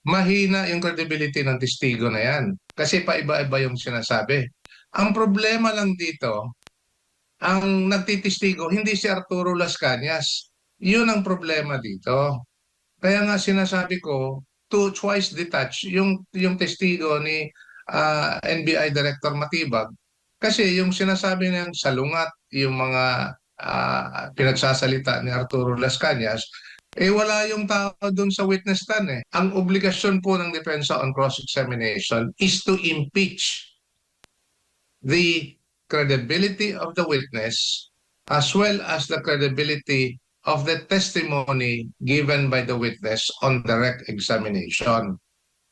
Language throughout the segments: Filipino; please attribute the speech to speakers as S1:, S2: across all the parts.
S1: mahina yung credibility ng testigo na yan. Kasi paiba-iba yung sinasabi. Ang problema lang dito, ang nagtitistigo, hindi si Arturo Las Cañas. Yun ang problema dito. Kaya nga sinasabi ko, twice detached yung testigo ni NBI Director Matibag. Kasi yung sinasabi niyang salungat, yung mga pinagsasalita ni Arturo Las Cañas, wala yung tao doon sa witness stand eh. Ang obligasyon po ng depensa on cross-examination is to impeach the credibility of the witness as well as the credibility of the testimony given by the witness on direct examination.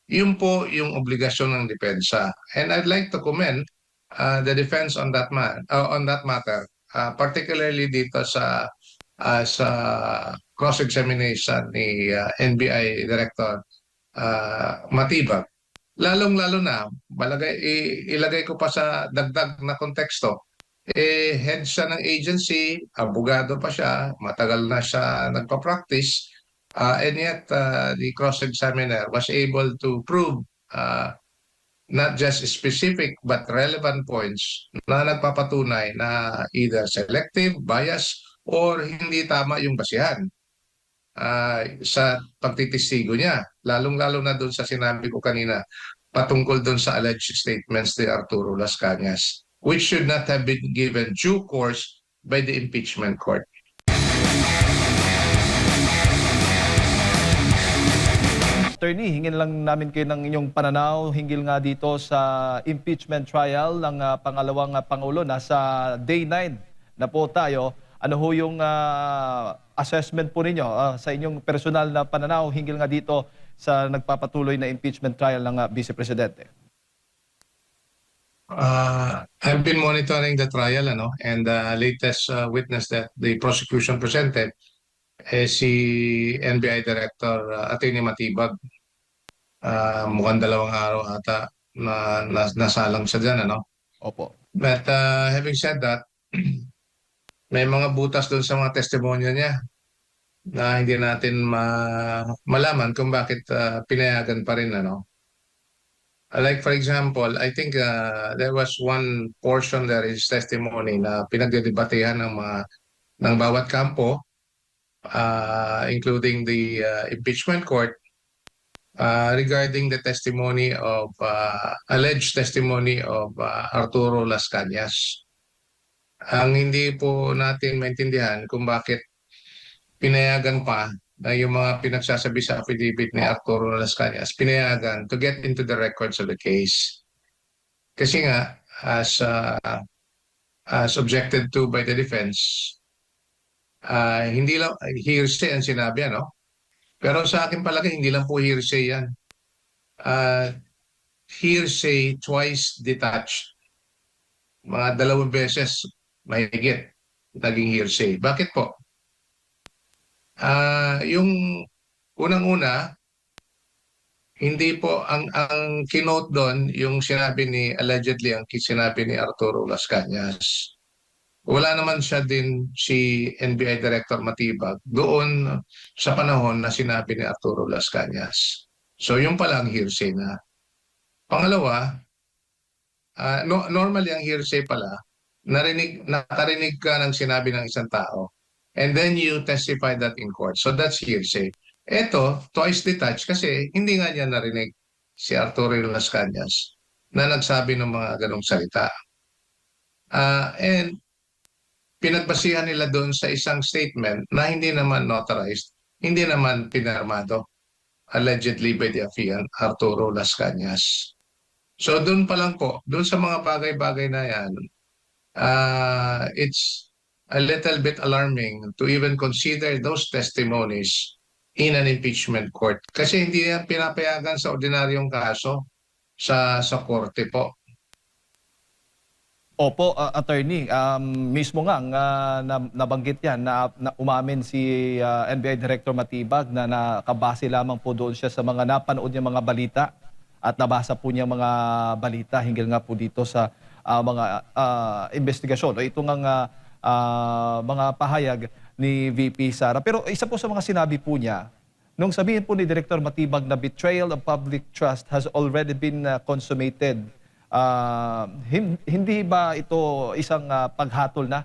S1: Yun po yung obligasyon ng depensa. And I'd like to commend the defense on that matter, particularly dito sa cross-examination ni NBI Director Matibag. Lalong-lalo na, ilagay ko pa sa dagdag na konteksto, head siya ng agency, abogado pa siya, matagal na siya nagpa-practice, and yet the cross-examiner was able to prove uh, not just specific but relevant points na nagpapatunay na either selective, bias, or hindi tama yung basihan sa pagtitestigo niya. Lalong-lalo na doon sa sinabi ko kanina patungkol doon sa alleged statements ni Arturo Las Cañas, which should not have been given due course by the impeachment court.
S2: Attorney, hingin lang namin kayo ng inyong pananaw hinggil nga dito sa impeachment trial ng pangalawang Pangulo. Nasa day 9 na po tayo. Ano ho yung assessment po ninyo sa inyong personal na pananaw hinggil nga dito sa nagpapatuloy na impeachment trial ng Vice Presidente?
S1: I've been monitoring the trial and the latest witness that the prosecution presented si NBI Director Atty. Matibag. Mukhang 2 araw ata na nasalang siya dyan, ano?
S2: Opo.
S1: But having said that, may mga butas doon sa mga testimonya niya na hindi natin malaman kung bakit pinayagan pa rin, ano? Like for example, I think there was one portion there is testimony na pinagdedebatehan ng bawat kampo, including the impeachment court, regarding the testimony of alleged testimony of Arturo Las Cañas. Ang hindi po natin maintindihan kung bakit pinayagan pa na yung mga pinagsasabi sa affidavit ni Arturo Las Cañas, pinayagan to get into the records of the case. Kasi nga, as objected to by the defense, hindi lang hearsay ang sinabi, ano? Pero sa akin palagi, hindi lang po hearsay yan. Hearsay twice detached. Mga 2 beses mahigit naging hearsay. Bakit po? Yung unang-una, hindi po ang kinote doon yung sinabi ni allegedly ang sinabi ni Arturo Las Cañas. Wala naman siya din si NBI Director Matibag doon sa panahon na sinabi ni Arturo Las Cañas. So yung palang hearsay na. Pangalawa, normally ang hearsay pala, nakarinig ka ng sinabi ng isang tao and then you testify that in court. So that's hearsay. Ito, twice detached kasi hindi nga niya narinig si Arturo Las Cañas na nagsabi ng mga ganong salita. And pinagbasihan nila doon sa isang statement na hindi naman notarized, hindi naman pinarmado, allegedly by the affiant Arturo Las Cañas. So doon pa lang po, doon sa mga bagay-bagay na yan, it's a little bit alarming to even consider those testimonies in an impeachment court. Kasi hindi yan pinapayagan sa ordinaryong kaso sa korte po.
S2: Opo, attorney, mismo nga nabanggit yan na umamin si NBI Director Matibag na nakabase lamang po doon siya sa mga napanood niya mga balita at nabasa po niya mga balita hinggil nga po dito sa mga investigasyon o itong mga pahayag ni VP Sara. Pero isa po sa mga sinabi po niya Nung sabihin po ni Director Matibag na betrayal of public trust has already been consummated, hindi ba ito isang paghatol na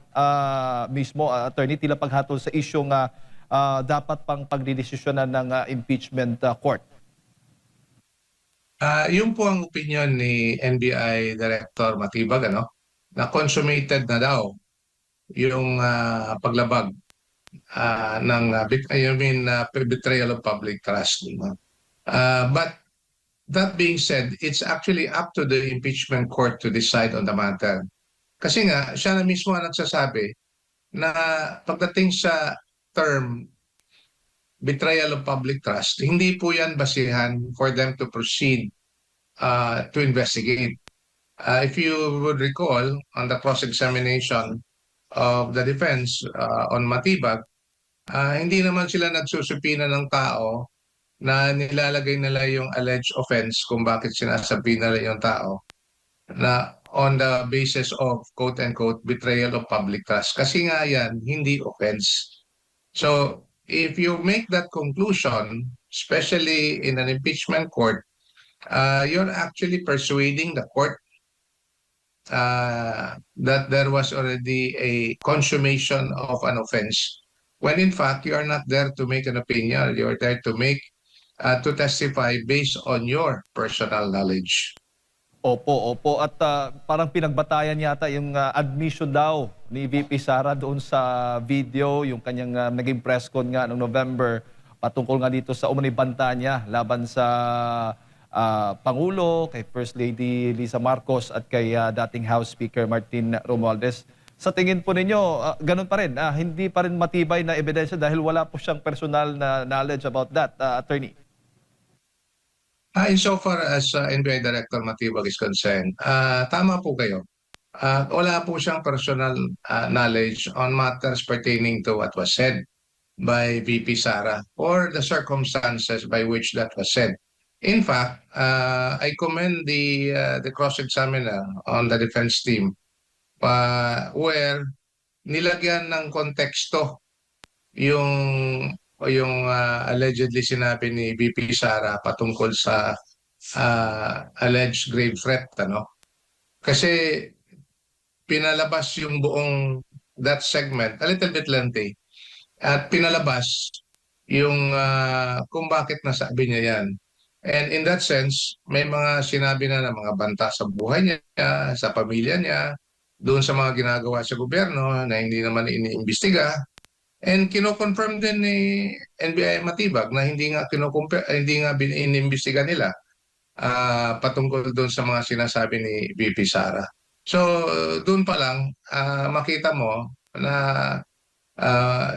S2: mismo, attorney, tila paghatol sa isyong dapat pang pagdidesisyonan ng impeachment court?
S1: Yun po ang opinion ni NBI Director Matibag, ano, na consummated na daw yung paglabag ng betrayal of public trust. No? But that being said, it's actually up to the impeachment court to decide on the matter. Kasi nga, siya na mismo ang nagsasabi na pagdating sa term betrayal of public trust, hindi po yan basihan for them to proceed to investigate. If you would recall, on the cross-examination of the defense on Matibag, hindi naman sila nagsusupina ng tao na nilalagay nila yung alleged offense kung bakit sinasabi nila yung tao na on the basis of quote-unquote betrayal of public trust. Kasi nga yan, hindi offense. So, if you make that conclusion, especially in an impeachment court, you're actually persuading the court that there was already a consummation of an offense. When in fact, you are not there to make an opinion. You're there to testify based on your personal knowledge.
S2: Opo, opo. At parang pinagbatayan yata yung admission daw ni VP Sara doon sa video, yung kanyang naging press con nga noong November patungkol nga dito sa umano'y banta niya laban sa Pangulo, kay First Lady Lisa Marcos at kay dating House Speaker Martin Romualdez. Sa tingin po ninyo, ganun pa rin, hindi pa rin matibay na ebidensya dahil wala po siyang personal na knowledge about that, attorney?
S1: Insofar as NBI Director Matibag is concerned, tama po kayo. Wala po siyang personal knowledge on matters pertaining to what was said by VP Sara or the circumstances by which that was said. In fact, I commend the cross-examiner on the defense team where nilagyan ng konteksto yung allegedly sinabi ni VP Sara patungkol sa alleged grave threat, ano? Kasi pinalabas yung buong that segment, a little bit lengthy, at pinalabas yung kung bakit nasabi niya yan. And in that sense, may mga sinabi na mga banta sa buhay niya, sa pamilya niya, doon sa mga ginagawa sa gobyerno na hindi naman iniimbestiga. And kino-confirm din ni NBI Matibag na hindi nga inimbestiga nila patungkol doon sa mga sinasabi ni VP Sara. So doon pa lang makita mo na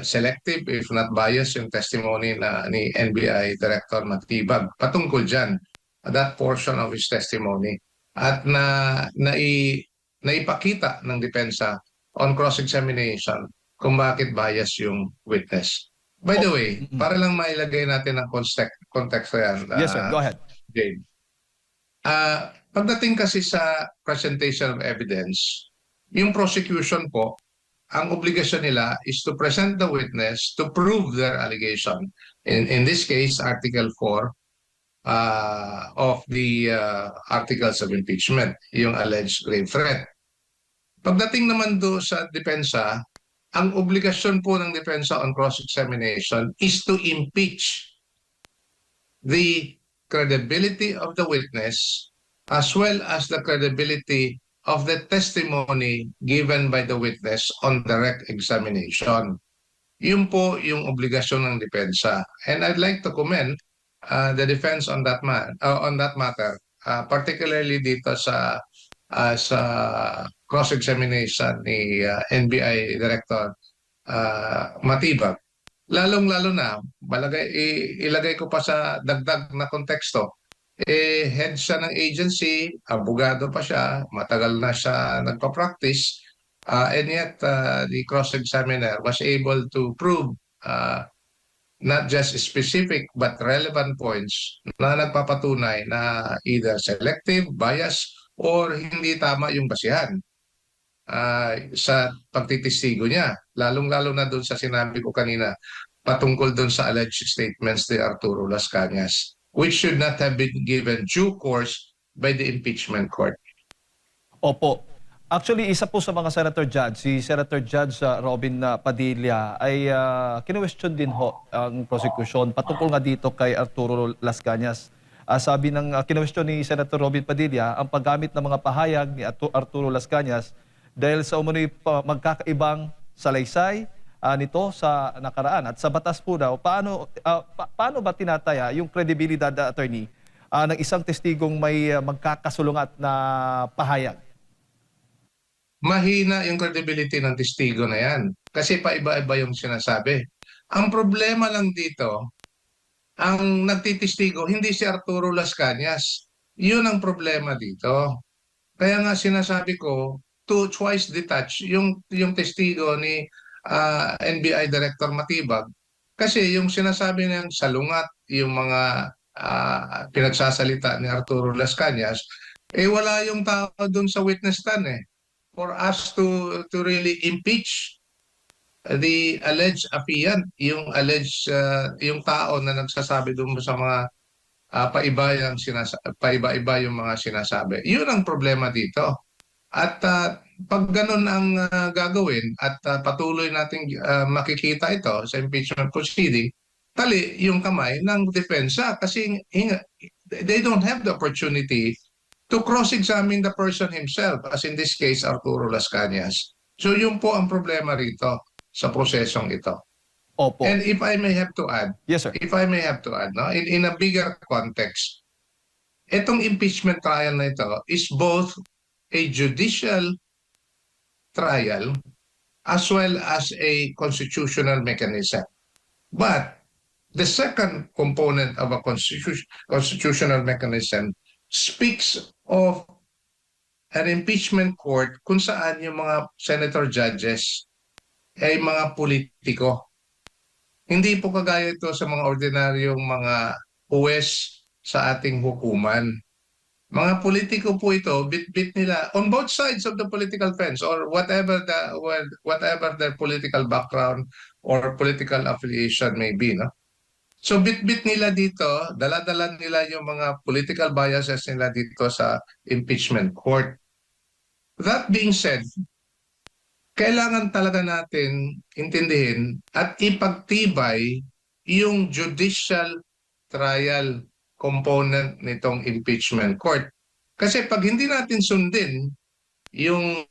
S1: selective if not biased yung testimony ni NBI Director Matibag patungkol dyan, that portion of his testimony at naipakita ng depensa on cross-examination kung bakit bias yung witness. By the way, para lang mailagay natin ang context yan.
S2: Yes, sir. Go ahead.
S1: Jane. Pagdating kasi sa presentation of evidence, yung prosecution po, ang obligasyon nila is to present the witness to prove their allegation. In this case, Article 4 of the Articles of Impeachment, yung alleged grave threat. Pagdating naman do sa depensa, ang obligasyon po ng depensa on cross-examination is to impeach the credibility of the witness as well as the credibility of the testimony given by the witness on direct examination. Yun po yung obligasyon ng depensa. And I'd like to commend the defense on that matter, particularly dito sa cross-examination ni NBI Director Matibag. Lalong-lalo na, ilagay ko pa sa dagdag na konteksto, head siya ng agency, abogado pa siya, matagal na siya nagpa-practice, and yet the cross-examiner was able to prove not just specific but relevant points na nagpapatunay na either selective, bias, or hindi tama yung basihan sa pagtitistigo niya. Lalong-lalo na doon sa sinabi ko kanina, patungkol doon sa alleged statements ni Arturo Las Cañas, which should not have been given due course by the impeachment court.
S2: Opo. Actually, isa po sa mga Senator Judge, si Senator Judge Robin Padilla ay kinu-question din ho ang prosecution patungkol nga dito kay Arturo Las Cañas. Sabi ng kinu-question ni Senator Robin Padilla ang paggamit ng mga pahayag ni Arturo Las Cañas dahil sa umano'y magkakaibang salaysay nito sa nakaraan. At sa batas po daw, paano ba tinataya yung kredibilidad, attorney, ng isang testigong may magkakasulungat na pahayag?
S1: Mahina yung credibility ng testigo na yan kasi paiba-iba yung sinasabi. Ang problema lang dito, ang nagtitistigo, hindi si Arturo Las Cañas. Yun ang problema dito. Kaya nga sinasabi ko, twice detach yung testigo ni NBI Director Matibag. Kasi yung sinasabi ng salungat, yung mga pinagsasalita ni Arturo Las Cañas, wala yung tao doon sa witness stand for us to really impeach the alleged affiant, yung alleged yung tao na nagsasabi doon sa mga paiba-iba yung mga sinasabi. Yun ang problema dito. At pag ganun ang gagawin at patuloy nating makikita ito sa impeachment proceeding, tali yung kamay ng depensa kasi they don't have the opportunity to cross-examine the person himself, as in this case, Arturo Las Cañas. So yun po ang problema rito sa prosesong ito.
S2: Opo.
S1: And if I may have to add,
S2: Yes, sir.
S1: no, in a bigger context, itong impeachment trial na ito is both a judicial trial as well as a constitutional mechanism. But the second component of a constitutional mechanism speaks of an impeachment court kung saan yung mga senator judges ay mga politiko. Hindi po kagaya ito sa mga ordinaryong mga huwes sa ating hukuman. Mga politiko po ito, bit-bit nila on both sides of the political fence or whatever their political background or political affiliation may be, no? So bit-bit nila dito, dala-dala nila yung mga political biases nila dito sa impeachment court. That being said, kailangan talaga natin intindihin at ipagtibay yung judicial trial component nitong impeachment court. Kasi pag hindi natin sundin yung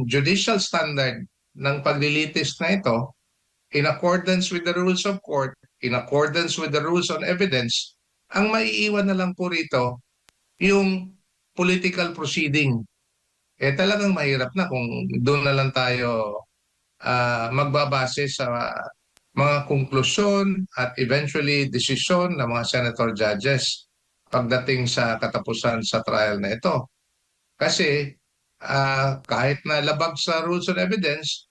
S1: judicial standard ng paglilitis na ito, in accordance with the rules of court, in accordance with the rules on evidence, ang maiiwan na lang po rito yung political proceeding. Talagang mahirap na kung doon na lang tayo magbabase sa mga konklusyon at eventually desisyon ng mga senator judges pagdating sa katapusan sa trial na ito. Kasi kahit na labag sa rules on evidence,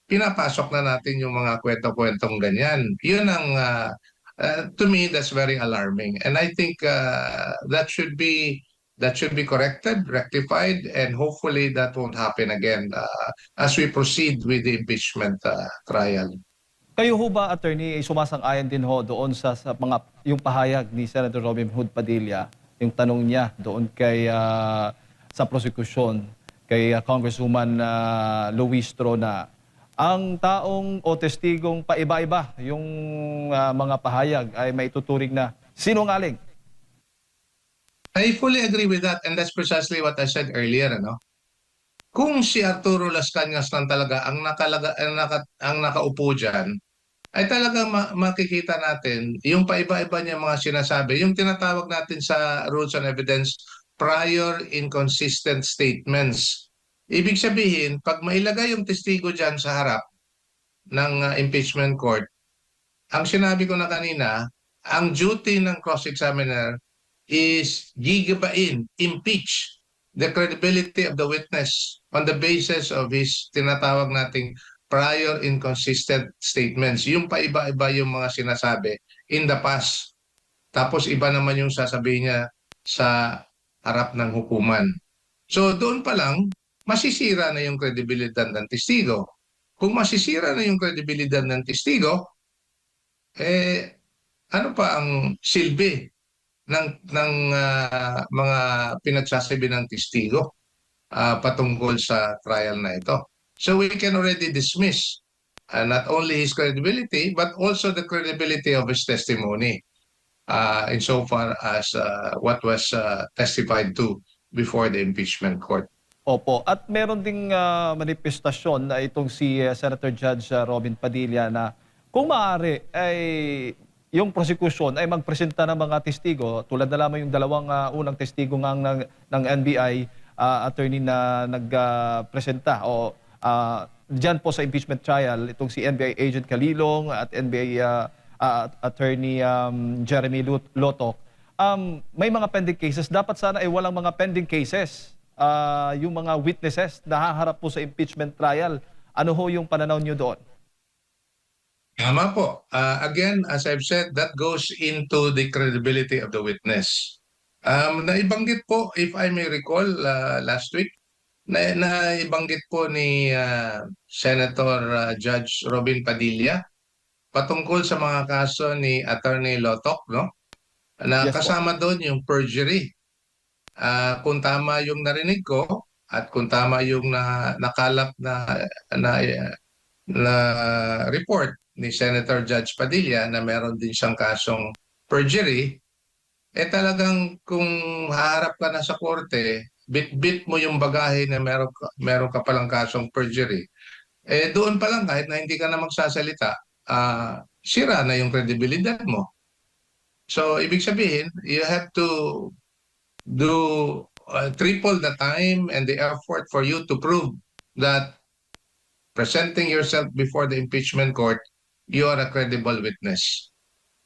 S1: pinapasok na natin yung mga kwento-kwentong ganyan. Yun ang, to me, that's very alarming. And I think that should be corrected, rectified, and hopefully that won't happen again as we proceed with the impeachment trial.
S2: Kayo ho ba, attorney, ay sumasang-ayon din ho doon sa mga yung pahayag ni Senator Robin Hood Padilla, yung tanong niya doon kay sa prosecution kay Congresswoman Luis Trona, ang taong o testigong paiba-iba yung mga pahayag ay maituturing na sinungaling?
S1: I fully agree with that, and that's precisely what I said earlier, ano? Kung si Arturo Las Cañas lang talaga ang nakaupo diyan, ay talagang makikita natin yung paiba-iba niya mga sinasabi, yung tinatawag natin sa rules on evidence, prior inconsistent statements. Ibig sabihin, pag mailagay yung testigo dyan sa harap ng impeachment court, ang sinabi ko na kanina, ang duty ng cross-examiner is gigibain, impeach the credibility of the witness on the basis of his tinatawag nating prior inconsistent statements. Yung paiba-iba yung mga sinasabi in the past. Tapos iba naman yung sasabihin niya sa harap ng hukuman. So doon pa lang, masisira na yung kredibilidad ng testigo. Kung masisira na yung kredibilidad ng testigo, eh ano pa ang silbi ng mga pinagsasabi ng testigo patungkol sa trial na ito. So we can already dismiss not only his credibility but also the credibility of his testimony insofar as what was testified to before the impeachment court.
S2: Opo, at meron ding manifestasyon na itong si Senator Judge Robin Padilla na kung maaari ay yung prosecution ay magpresenta ng mga testigo tulad na lamang yung dalawang unang testigo ng NBI attorney na nagpresenta o dyan po sa impeachment trial itong si NBI agent Calilong at NBI attorney Jeremy Lotok. May mga pending cases. Dapat sana ay walang mga pending cases. Yung mga witnesses na haharap po sa impeachment trial. Ano ho yung pananaw nyo doon?
S1: Tama po. Again, as I've said, that goes into the credibility of the witness. Naibanggit po, if I may recall, last week, naibanggit po ni Senator Judge Robin Padilla patungkol sa mga kaso ni Attorney Lotok, no? Na
S2: Yes po.
S1: kasama doon yung perjury. Kung tama yung narinig ko at kung tama yung nakalap na, na report ni Senator Judge Padilla na meron din siyang kasong perjury, talagang kung haharap ka na sa korte, bit-bit mo yung bagahe na meron ka palang kasong perjury, doon pa lang kahit na hindi ka na magsasalita, sira na yung kredibilidad mo. So, ibig sabihin, you have to do triple the time and the effort for you to prove that presenting yourself before the impeachment court, you are a credible witness.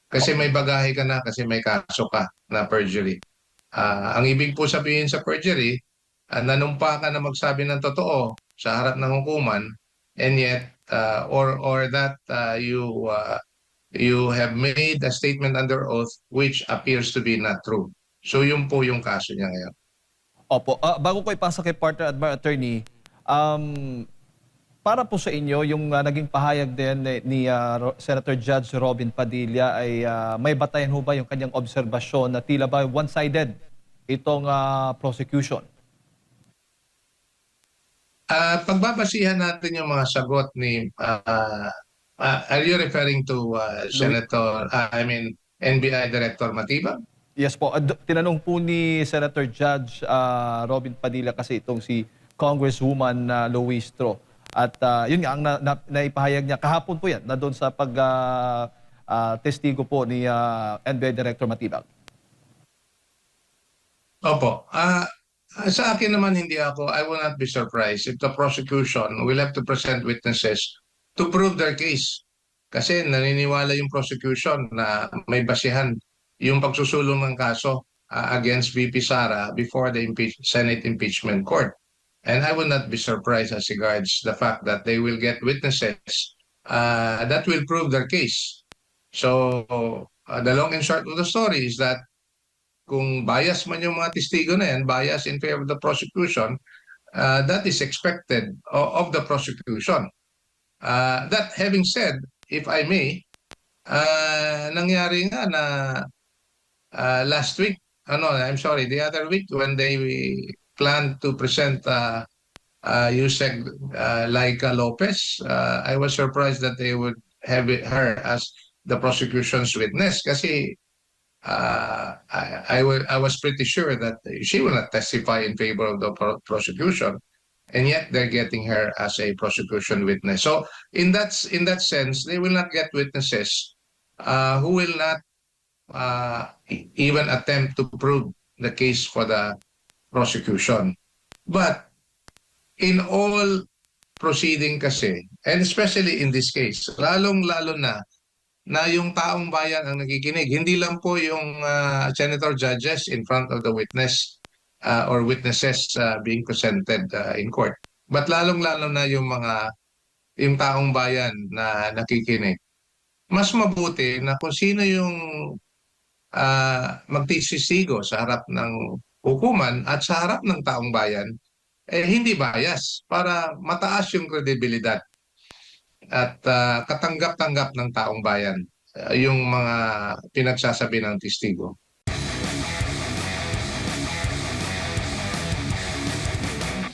S1: Kasi may bagahe ka na, kasi may kaso ka na perjury. Ang ibig po sabihin sa perjury, nanumpa ka na magsabi ng totoo sa harap ng hukuman, and yet, or that you have made a statement under oath which appears to be not true. So yun po yung kaso niya ngayon.
S2: Opo. Bago ko ipasa kay partner at attorney, para po sa inyo, yung naging pahayag din ni Senator Judge Robin Padilla ay may batayan ho ba yung kanyang obserbasyon na tila ba one-sided itong prosecution?
S1: Pagbabasihan natin yung mga sagot ni are you referring to
S2: Louis?
S1: Senator NBI Director Matibag?
S2: Yes po. Tinanong po ni Senator Judge Robin Padilla kasi itong si Congresswoman Luistro. At yun nga, ang naipahayag niya, kahapon po yan, na doon sa testigo po ni NBI Director Matibag.
S1: Opo. Sa akin naman I will not be surprised if the prosecution will have to present witnesses to prove their case. Kasi naniniwala yung prosecution na may basihan yung pagsusulong ng kaso against VP Sara before the Senate impeachment court. And I will not be surprised as regards the fact that they will get witnesses that will prove their case. So the long and short of the story is that kung bias man yung mga testigo na yan, bias in favor of the prosecution, that is expected of the prosecution. That having said, if I may, nangyari nga na last week, I'm sorry, the other week when they planned to present Yusek Laika Lopez, I was surprised that they would have her as the prosecution's witness kasi I was pretty sure that she will not testify in favor of the prosecution, and yet they're getting her as a prosecution witness. So in that sense, they will not get witnesses who will not even attempt to prove the case for the prosecution. But in all proceeding kasi, and especially in this case, lalong-lalo na yung taong bayan ang nakikinig. Hindi lang po yung senator judges in front of the witness or witnesses being presented in court. But lalong-lalo na yung taong bayan na nakikinig. Mas mabuti na kung sino yung magtisisigo sa harap ng hukuman at sa harap ng taong bayan, hindi bias para mataas yung kredibilidad at katanggap-tanggap ng taong bayan yung mga pinagsasabi ng testigo.